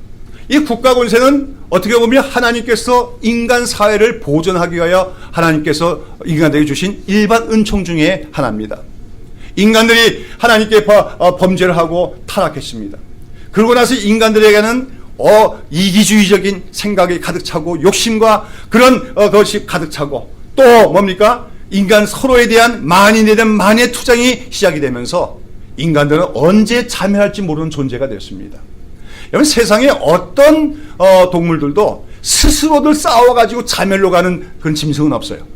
이 국가 권세는 어떻게 보면 하나님께서 인간 사회를 보존하기 위하여 하나님께서 인간들에게 주신 일반 은총 중에 하나입니다. 인간들이 하나님께 범죄를 하고 타락했습니다. 그러고 나서 인간들에게는 이기주의적인 생각이 가득 차고 욕심과 그런 것이 가득 차고 또 뭡니까? 인간 서로에 대한 만인에 대한 만의 투쟁이 시작이 되면서 인간들은 언제 자멸할지 모르는 존재가 되었습니다. 여러분, 세상에 어떤 동물들도 스스로들 싸워가지고 자멸로 가는 그런 짐승은 없어요.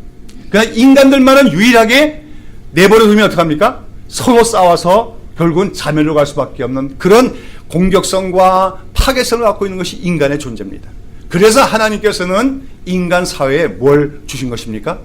그냥 인간들만은 유일하게 내버려 두면 어떡합니까? 서로 싸워서 결국은 자멸로 갈 수밖에 없는 그런 공격성과 파괴성을 갖고 있는 것이 인간의 존재입니다. 그래서 하나님께서는 인간 사회에 뭘 주신 것입니까?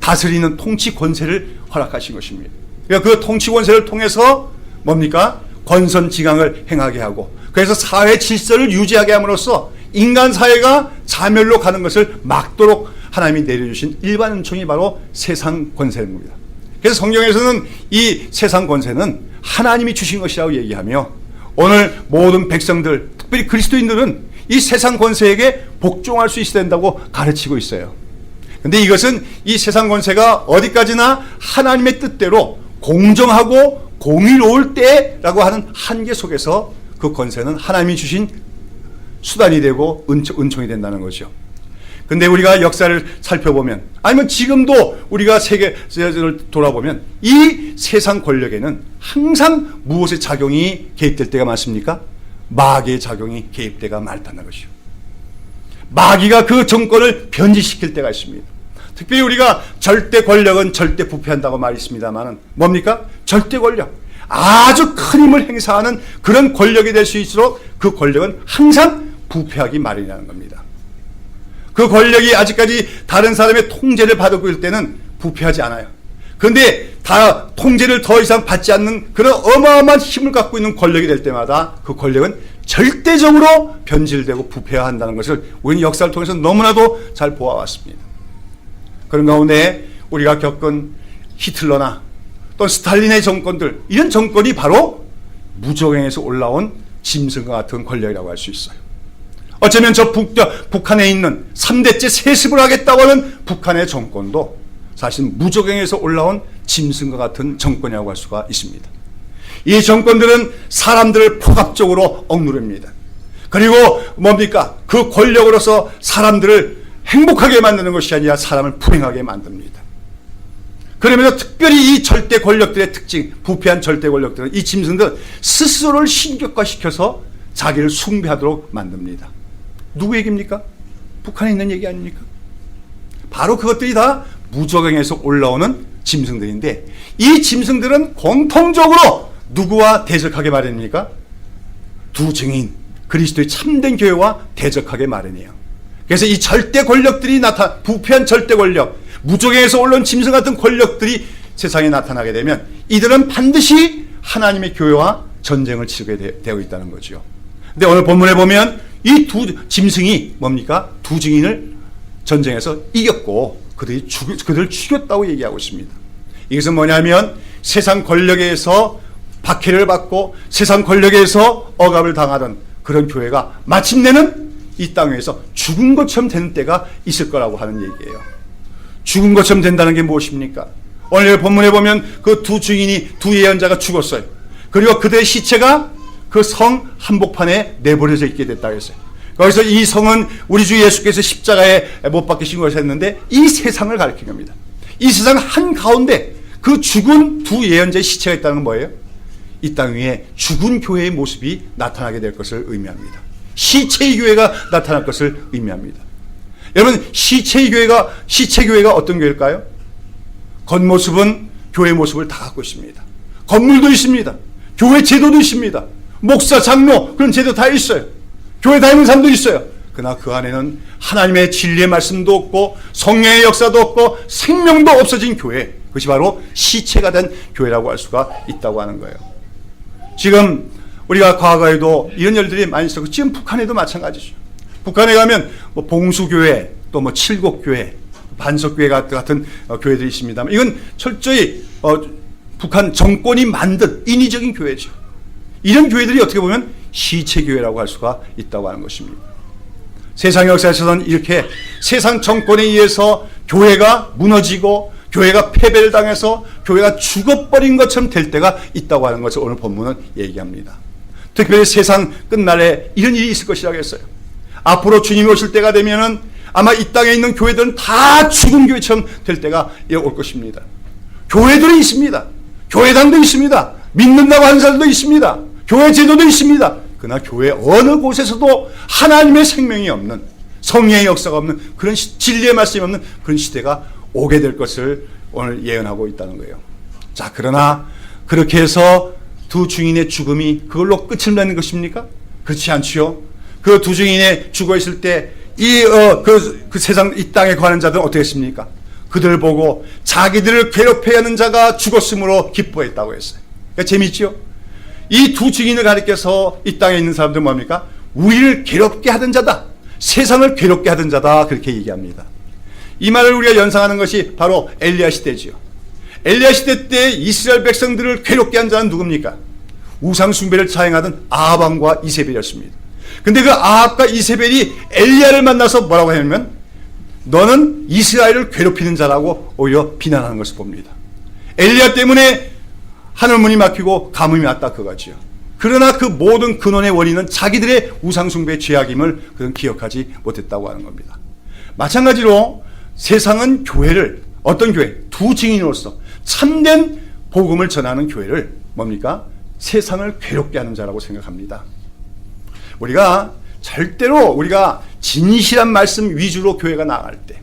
다스리는 통치 권세를 허락하신 것입니다. 그러니까 그 통치 권세를 통해서 뭡니까? 권선징악을 행하게 하고 그래서 사회 질서를 유지하게 함으로써 인간 사회가 자멸로 가는 것을 막도록 하나님이 내려주신 일반 은총이 바로 세상 권세입니다. 그래서 성경에서는 이 세상 권세는 하나님이 주신 것이라고 얘기하며 오늘 모든 백성들 특별히 그리스도인들은 이 세상 권세에게 복종할 수 있어야 된다고 가르치고 있어요. 근데 이것은 이 세상 권세가 어디까지나 하나님의 뜻대로 공정하고 공의로울 때라고 하는 한계 속에서 그 권세는 하나님이 주신 수단이 되고 은총이 된다는 거죠. 근데 우리가 역사를 살펴보면, 아니면 지금도 우리가 세계를 돌아보면 이 세상 권력에는 항상 무엇의 작용이 개입될 때가 많습니까? 마귀의 작용이 개입될 때가 많다는 것이죠. 마귀가 그 정권을 변질시킬 때가 있습니다. 특별히 우리가 절대 권력은 절대 부패한다고 말이 있습니다만 뭡니까? 절대 권력. 아주 큰 힘을 행사하는 그런 권력이 될 수 있도록 그 권력은 항상 부패하기 마련이라는 겁니다. 그 권력이 아직까지 다른 사람의 통제를 받고 있을 때는 부패하지 않아요. 그런데 다 통제를 더 이상 받지 않는 그런 어마어마한 힘을 갖고 있는 권력이 될 때마다 그 권력은 절대적으로 변질되고 부패한다는 것을 우리는 역사를 통해서 너무나도 잘 보아왔습니다. 그런 가운데 우리가 겪은 히틀러나 또 스탈린의 정권들, 이런 정권이 바로 무저갱에서 올라온 짐승과 같은 권력이라고 할 수 있어요. 어쩌면 저 북한에 있는 3대째 세습을 하겠다고 하는 북한의 정권도 사실 무저갱에서 올라온 짐승과 같은 정권이라고 할 수가 있습니다. 이 정권들은 사람들을 폭압적으로 억누릅니다. 그리고 뭡니까? 그 권력으로서 사람들을 행복하게 만드는 것이 아니라 사람을 불행하게 만듭니다. 그러면서 특별히 이 절대 권력들의 특징, 부패한 절대 권력들은, 이 짐승들은 스스로를 신격화시켜서 자기를 숭배하도록 만듭니다. 누구 얘기입니까? 북한에 있는 얘기 아닙니까? 바로 그것들이 다 무저갱에서 올라오는 짐승들인데, 이 짐승들은 공통적으로 누구와 대적하게 마련입니까? 두 증인, 그리스도의 참된 교회와 대적하게 마련이에요. 그래서 이 절대 권력들이 부패한 절대 권력, 무저갱에서 올라온 짐승 같은 권력들이 세상에 나타나게 되면 이들은 반드시 하나님의 교회와 전쟁을 치르게 되어 있다는 거죠. 근데 오늘 본문에 보면 이 두 짐승이 뭡니까? 두 증인을 전쟁에서 이겼고 그들을 죽였다고 얘기하고 있습니다. 이것은 뭐냐면 세상 권력에서 박해를 받고 세상 권력에서 억압을 당하던 그런 교회가 마침내는 이 땅 위에서 죽은 것처럼 되는 때가 있을 거라고 하는 얘기예요. 죽은 것처럼 된다는 게 무엇입니까? 오늘 본문에 보면 그 두 증인이, 두 예언자가 죽었어요. 그리고 그들의 시체가 그 성 한복판에 내버려져 있게 됐다고 했어요. 거기서 이 성은 우리 주 예수께서 십자가에 못 박히신 것을 했는데 이 세상을 가리킨 겁니다. 이 세상 한가운데 그 죽은 두 예언자의 시체가 있다는 건 뭐예요? 이 땅 위에 죽은 교회의 모습이 나타나게 될 것을 의미합니다. 시체의 교회가 나타날 것을 의미합니다. 여러분, 시체 교회가 어떤 교회일까요? 겉모습은 교회 모습을 다 갖고 있습니다. 건물도 있습니다. 교회 제도도 있습니다. 목사, 장로, 그런 제도 다 있어요. 교회 다니는 사람도 있어요. 그러나 그 안에는 하나님의 진리의 말씀도 없고 성령의 역사도 없고 생명도 없어진 교회, 그것이 바로 시체가 된 교회라고 할 수가 있다고 하는 거예요. 지금 우리가 과거에도 이런 일들이 많이 있었고 지금 북한에도 마찬가지죠. 북한에 가면 뭐 봉수교회, 또 뭐 칠곡교회, 반석교회 같은 교회들이 있습니다만 이건 철저히 북한 정권이 만든 인위적인 교회죠. 이런 교회들이 어떻게 보면 시체교회라고 할 수가 있다고 하는 것입니다. 세상 역사에서는 이렇게 세상 정권에 의해서 교회가 무너지고 교회가 패배를 당해서 교회가 죽어버린 것처럼 될 때가 있다고 하는 것을 오늘 본문은 얘기합니다. 특별히 세상 끝날에 이런 일이 있을 것이라고 했어요. 앞으로 주님이 오실 때가 되면은 아마 이 땅에 있는 교회들은 다 죽은 교회처럼 될 때가 올 것입니다. 교회들이 있습니다. 교회당도 있습니다. 믿는다고 하는 사람도 있습니다. 교회 제도도 있습니다. 그러나 교회 어느 곳에서도 하나님의 생명이 없는, 성령의 역사가 없는, 그런 진리의 말씀이 없는 그런 시대가 오게 될 것을 오늘 예언하고 있다는 거예요. 자, 그러나 그렇게 해서 두 증인의 죽음이 그걸로 끝을 내는 것입니까? 그렇지 않지요. 그 두 증인의 죽어 있을 때 그 세상 이 땅에 관한 자들은 어떻게 했습니까? 그들을 보고 자기들을 괴롭혀야 하는 자가 죽었으므로 기뻐했다고 했어요. 그러니까 재미있죠? 이 두 증인을 가리켜서 이 땅에 있는 사람들은 뭡니까? 우리를 괴롭게 하던 자다. 세상을 괴롭게 하던 자다. 그렇게 얘기합니다. 이 말을 우리가 연상하는 것이 바로 엘리야 시대지요. 엘리야 시대 때 이스라엘 백성들을 괴롭게 한 자는 누굽니까? 우상 숭배를 자행하던 아합 왕과 이세벨이었습니다. 근데 그 아합과 이세벨이 엘리야를 만나서 뭐라고 하냐면 너는 이스라엘을 괴롭히는 자라고 오히려 비난하는 것을 봅니다. 엘리야 때문에 하늘문이 막히고 가뭄이 왔다 그거지요. 그러나 그 모든 근원의 원인은 자기들의 우상숭배의 죄악임을 그는 기억하지 못했다고 하는 겁니다. 마찬가지로 세상은 교회를, 어떤 교회? 두 증인으로서 참된 복음을 전하는 교회를 뭡니까? 세상을 괴롭게 하는 자라고 생각합니다. 우리가 절대로 우리가 진실한 말씀 위주로 교회가 나아갈 때,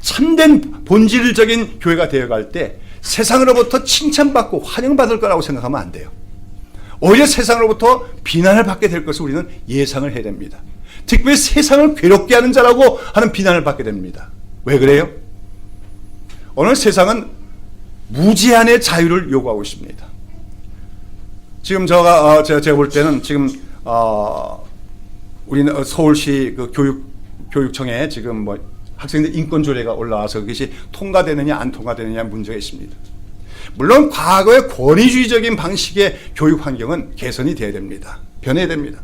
참된 본질적인 교회가 되어갈 때 세상으로부터 칭찬받고 환영받을 거라고 생각하면 안 돼요. 오히려 세상으로부터 비난을 받게 될 것을 우리는 예상을 해야 됩니다. 특별히 세상을 괴롭게 하는 자라고 하는 비난을 받게 됩니다. 왜 그래요? 오늘 세상은 무제한의 자유를 요구하고 있습니다. 지금 제가 볼 때는 지금 우리는 서울시 그 교육청에 지금 뭐 학생들 인권 조례가 올라와서 그것이 통과되느냐 안 통과되느냐 문제가 있습니다. 물론 과거의 권위주의적인 방식의 교육 환경은 개선이 돼야 됩니다. 변해야 됩니다.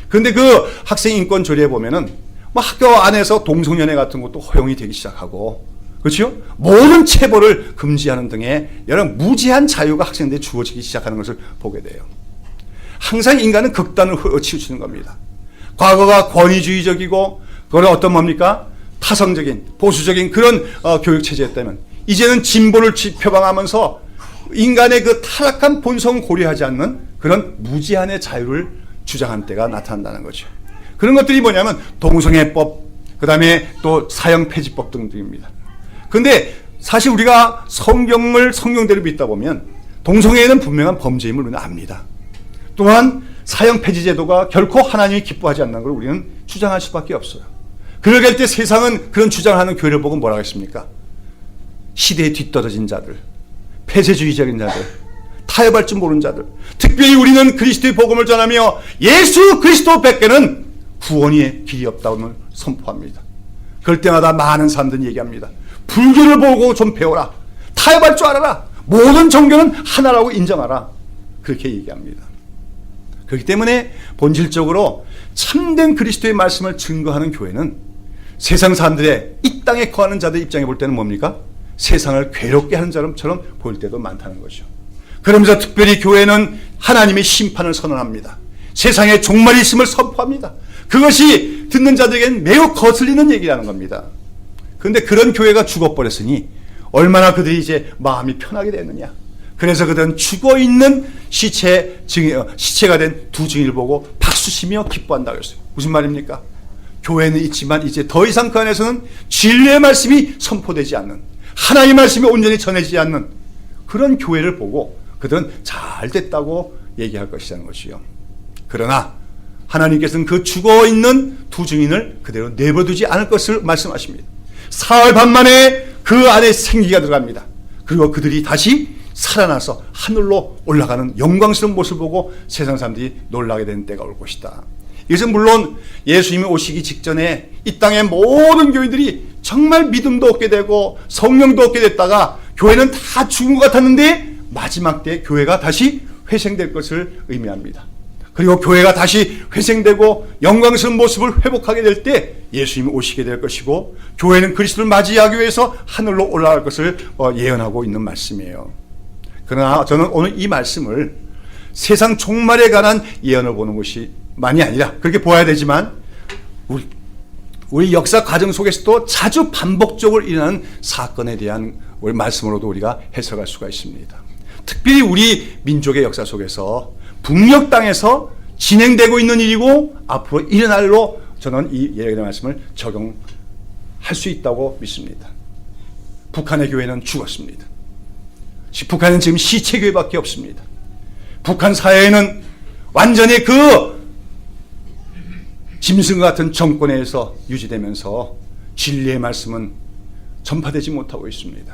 그런데 그 학생 인권 조례에 보면은 뭐 학교 안에서 동성연애 같은 것도 허용이 되기 시작하고, 그렇죠? 모든 체벌을 금지하는 등의 여러 무제한 자유가 학생들에 주어지기 시작하는 것을 보게 돼요. 항상 인간은 극단을 치우치는 겁니다. 과거가 권위주의적이고 그거는 어떤 뭡니까? 타성적인 보수적인 그런 교육 체제였다면 이제는 진보를 표방하면서 인간의 그 타락한 본성을 고려하지 않는 그런 무제한의 자유를 주장한 때가 나타난다는 거죠. 그런 것들이 뭐냐면 동성애법, 그 다음에 또 사형폐지법 등입니다. 그런데 사실 우리가 성경대로 믿다 보면 동성애는 분명한 범죄임을 우리는 압니다. 또한 사형폐지 제도가 결코 하나님이 기뻐하지 않는 걸 우리는 주장할 수밖에 없어요. 그럴 때 세상은 그런 주장을 하는 교회를 보고 뭐라고 했습니까? 시대에 뒤떨어진 자들, 폐쇄주의적인 자들, 타협할 줄 모르는 자들, 특별히 우리는 그리스도의 복음을 전하며 예수 그리스도 밖에는 구원의 길이 없다고 선포합니다. 그럴 때마다 많은 사람들이 얘기합니다. 불교를 보고 좀 배워라. 타협할 줄 알아라. 모든 종교는 하나라고 인정하라. 그렇게 얘기합니다. 그렇기 때문에 본질적으로 참된 그리스도의 말씀을 증거하는 교회는 세상 사람들의 이 땅에 거하는 자들 입장에 볼 때는 뭡니까? 세상을 괴롭게 하는 자처럼 보일 때도 많다는 거죠. 그러면서 특별히 교회는 하나님의 심판을 선언합니다. 세상에 종말이 있음을 선포합니다. 그것이 듣는 자들에게는 매우 거슬리는 얘기라는 겁니다. 그런데 그런 교회가 죽어버렸으니 얼마나 그들이 이제 마음이 편하게 됐느냐. 그래서 그들은 죽어있는 시체가 된 두 증인을 보고 박수치며 기뻐한다고 했어요. 무슨 말입니까? 교회는 있지만 이제 더 이상 그 안에서는 진리의 말씀이 선포되지 않는, 하나님의 말씀이 온전히 전해지지 않는 그런 교회를 보고 그들은 잘 됐다고 얘기할 것이라는 것이요. 그러나 하나님께서는 그 죽어있는 두 증인을 그대로 내버려두지 않을 것을 말씀하십니다. 사흘 반 만에 그 안에 생기가 들어갑니다. 그리고 그들이 다시 살아나서 하늘로 올라가는 영광스러운 모습을 보고 세상 사람들이 놀라게 되는 때가 올 것이다. 이것은 물론 예수님이 오시기 직전에 이 땅의 모든 교회들이 정말 믿음도 얻게 되고 성령도 얻게 됐다가 교회는 다 죽은 것 같았는데 마지막 때 교회가 다시 회생될 것을 의미합니다. 그리고 교회가 다시 회생되고 영광스러운 모습을 회복하게 될 때 예수님이 오시게 될 것이고 교회는 그리스도를 맞이하기 위해서 하늘로 올라갈 것을 예언하고 있는 말씀이에요. 그러나 저는 오늘 이 말씀을 세상 종말에 관한 예언을 보는 것이 만이 아니라 그렇게 보아야 되지만 우리 역사 과정 속에서도 자주 반복적으로 일어나는 사건에 대한 우리 말씀으로도 우리가 해석할 수가 있습니다. 특별히 우리 민족의 역사 속에서 북녘 땅에서 진행되고 있는 일이고 앞으로 일어날로 저는 이 예언의 말씀을 적용할 수 있다고 믿습니다. 북한의 교회는 죽었습니다. 북한은 지금 시체교회밖에 없습니다. 북한 사회에는 완전히 그 짐승 같은 정권에서 유지되면서 진리의 말씀은 전파되지 못하고 있습니다.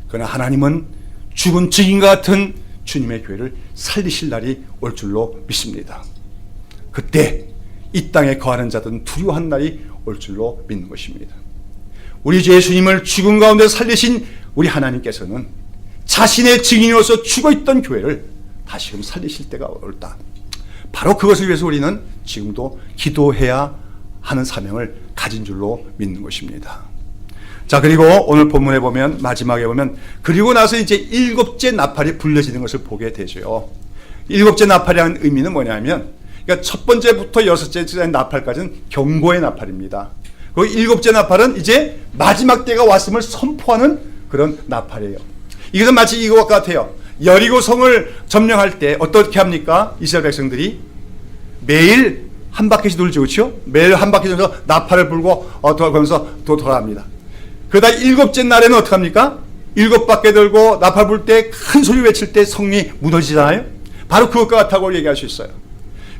그러나 하나님은 죽은 증인과 같은 주님의 교회를 살리실 날이 올 줄로 믿습니다. 그때 이 땅에 거하는 자들은 두려워한 날이 올 줄로 믿는 것입니다. 우리 주 예수님을 죽은 가운데 살리신 우리 하나님께서는 자신의 증인으로서 죽어있던 교회를 다시금 살리실 때가 올다. 바로 그것을 위해서 우리는 지금도 기도해야 하는 사명을 가진 줄로 믿는 것입니다. 자, 그리고 오늘 본문에 보면 마지막에 보면 그리고 나서 이제 일곱째 나팔이 불려지는 것을 보게 되죠. 일곱째 나팔이라는 의미는 뭐냐면 그러니까 첫 번째부터 여섯째 나팔까지는 경고의 나팔입니다. 그 일곱째 나팔은 이제 마지막 때가 왔음을 선포하는 그런 나팔이에요. 이것은 마치 이것과 같아요. 여리고 성을 점령할 때 어떻게 합니까? 이스라엘 백성들이 매일 한 바퀴씩 돌죠, 그렇죠? 매일 한 바퀴 돌면서 나팔을 불고 돌아가면서 돌아갑니다. 그러다 일곱째 날에는 어떻게 합니까? 일곱 바퀴 돌고 나팔 불 때 큰 소리 외칠 때 성이 무너지잖아요. 바로 그것과 같다고 얘기할 수 있어요.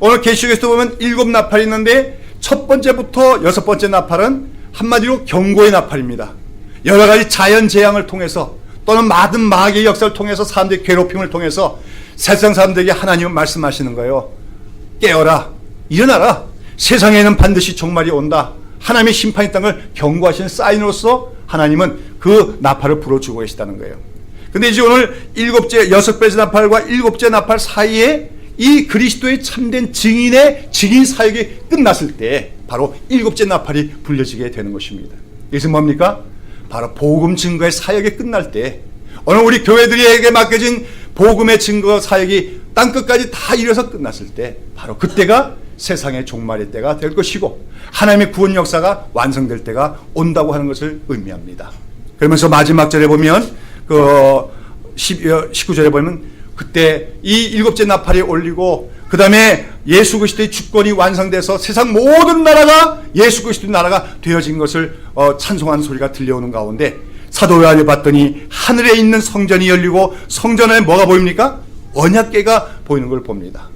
오늘 계시록에서 보면 일곱 나팔이 있는데 첫 번째부터 여섯 번째 나팔은 한마디로 경고의 나팔입니다. 여러 가지 자연 재앙을 통해서 또는 많은 마귀의 역사를 통해서 사람들의 괴롭힘을 통해서 세상 사람들에게 하나님은 말씀하시는 거예요. 깨어라, 일어나라. 세상에는 반드시 종말이 온다. 하나님의 심판이 있다는 걸 경고하시는 사인으로서 하나님은 그 나팔을 불어주고 계시다는 거예요. 근데 이제 오늘 여섯 번째 나팔과 일곱째 나팔 사이에 이 그리스도의 참된 증인의 증인 사역이 끝났을 때 바로 일곱째 나팔이 불려지게 되는 것입니다. 이것은 뭡니까? 바로 복음 증거의 사역이 끝날 때 오늘 우리 교회들에게 맡겨진 복음의 증거 사역이 땅끝까지 다 이뤄서 끝났을 때 바로 그때가 세상의 종말의 때가 될 것이고 하나님의 구원 역사가 완성될 때가 온다고 하는 것을 의미합니다. 그러면서 마지막 절에 보면 19절에 보면 그때 이 일곱째 나팔이 올리고 그 다음에 예수 그리스도의 주권이 완성돼서 세상 모든 나라가 예수 그리스도의 나라가 되어진 것을 찬송하는 소리가 들려오는 가운데 사도 요한이 봤더니 하늘에 있는 성전이 열리고 성전에 뭐가 보입니까? 언약궤가 보이는 걸 봅니다.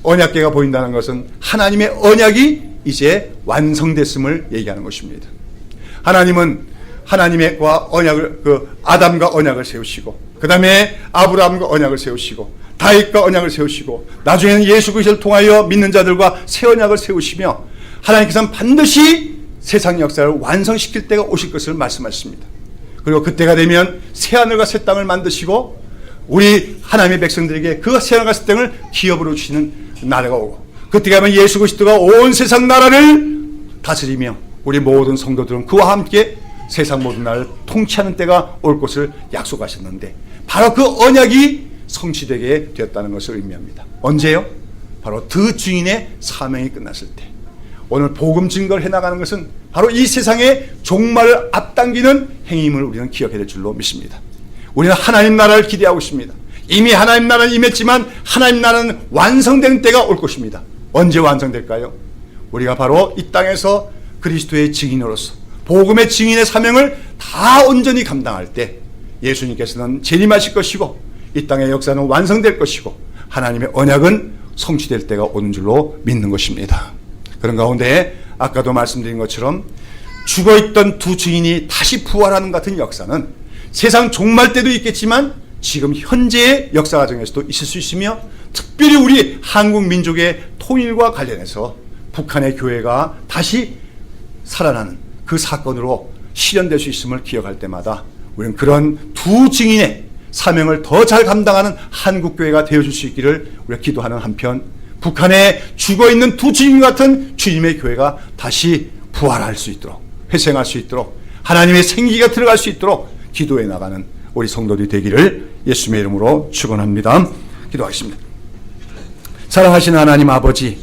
언약궤가 보인다는 것은 하나님의 언약이 이제 완성됐음을 얘기하는 것입니다. 하나님은 하나님과 언약을 아담과 언약을 세우시고 그 다음에 아브라함과 언약을 세우시고 다윗과 언약을 세우시고 나중에는 예수 그리스도를 통하여 믿는 자들과 새 언약을 세우시며 하나님께서는 반드시 세상 역사를 완성시킬 때가 오실 것을 말씀하셨습니다. 그리고 그때가 되면 새 하늘과 새 땅을 만드시고 우리 하나님의 백성들에게 그 새 하늘과 새 땅을 기업으로 주시는 날가 오고 그때가 되면 예수 그리스도가 온 세상 나라를 다스리며 우리 모든 성도들은 그와 함께 세상 모든 나라를 통치하는 때가 올 것을 약속하셨는데 바로 그 언약이 성취되게 되었다는 것을 의미합니다. 언제요? 바로 그 주인의 사명이 끝났을 때. 오늘 복음 증거를 해나가는 것은 바로 이 세상의 종말을 앞당기는 행임을 우리는 기억해야 될 줄로 믿습니다. 우리는 하나님 나라를 기대하고 있습니다. 이미 하나님 나라는 임했지만 하나님 나라는 완성된 때가 올 것입니다. 언제 완성될까요? 우리가 바로 이 땅에서 그리스도의 증인으로서 복음의 증인의 사명을 다 온전히 감당할 때 예수님께서는 재림하실 것이고 이 땅의 역사는 완성될 것이고 하나님의 언약은 성취될 때가 오는 줄로 믿는 것입니다. 그런 가운데 아까도 말씀드린 것처럼 죽어있던 두 증인이 다시 부활하는 같은 역사는 세상 종말 때도 있겠지만 지금 현재의 역사 과정에서도 있을 수 있으며 특별히 우리 한국 민족의 통일과 관련해서 북한의 교회가 다시 살아나는 그 사건으로 실현될 수 있음을 기억할 때마다 우리는 그런 두 증인의 사명을 더 잘 감당하는 한국교회가 되어줄 수 있기를 우리가 기도하는 한편 북한에 죽어있는 두 증인 같은 주님의 교회가 다시 부활할 수 있도록 회생할 수 있도록 하나님의 생기가 들어갈 수 있도록 기도해 나가는 우리 성도들이 되기를 예수님의 이름으로 축원합니다. 기도하겠습니다. 사랑하시는 하나님 아버지,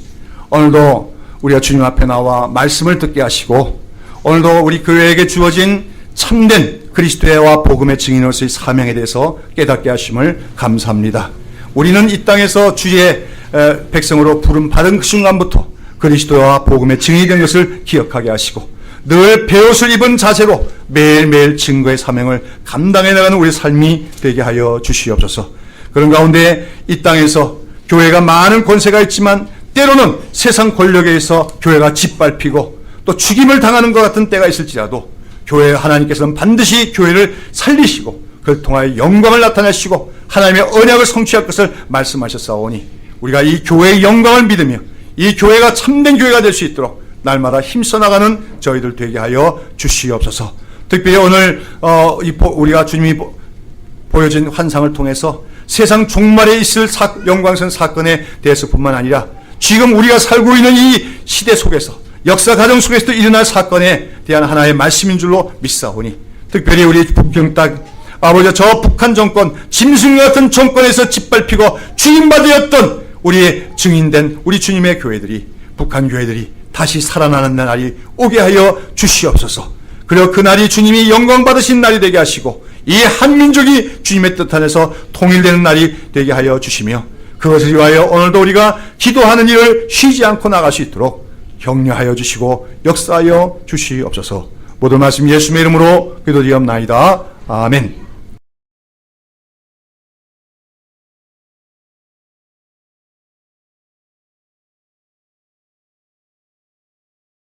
오늘도 우리가 주님 앞에 나와 말씀을 듣게 하시고 오늘도 우리 교회에게 주어진 참된 그리스도와 복음의 증인으로서의 사명에 대해서 깨닫게 하심을 감사합니다. 우리는 이 땅에서 주의 백성으로 부름받은 그 순간부터 그리스도와 복음의 증인이 된 것을 기억하게 하시고 늘 베옷을 입은 자세로 매일매일 증거의 사명을 감당해 나가는 우리의 삶이 되게 하여 주시옵소서. 그런 가운데 이 땅에서 교회가 많은 권세가 있지만 때로는 세상 권력에 의해서 교회가 짓밟히고 또 죽임을 당하는 것 같은 때가 있을지라도 교회 하나님께서는 반드시 교회를 살리시고 그를 통하여 영광을 나타내시고 하나님의 언약을 성취할 것을 말씀하셨사오니 우리가 이 교회의 영광을 믿으며 이 교회가 참된 교회가 될 수 있도록 날마다 힘써 나가는 저희들 되게 하여 주시옵소서. 특별히 오늘 우리가 주님이 보여준 환상을 통해서 세상 종말에 있을 영광스러운 사건에 대해서뿐만 아니라 지금 우리가 살고 있는 이 시대 속에서 역사 과정 속에서도 일어날 사건에 대한 하나의 말씀인 줄로 믿사오니, 특별히 우리 북경 땅, 아버지 저 북한 정권, 짐승 같은 정권에서 짓밟히고 주인받으였던 우리의 증인된 우리 주님의 교회들이, 북한 교회들이 다시 살아나는 날이 오게 하여 주시옵소서. 그리고 그 날이 주님이 영광 받으신 날이 되게 하시고, 이 한민족이 주님의 뜻 안에서 통일되는 날이 되게 하여 주시며, 그것을 위하여 오늘도 우리가 기도하는 일을 쉬지 않고 나갈 수 있도록 격려하여 주시고 역사하여 주시옵소서. 모든 말씀 예수님의 이름으로 기도드리옵나이다. 아멘.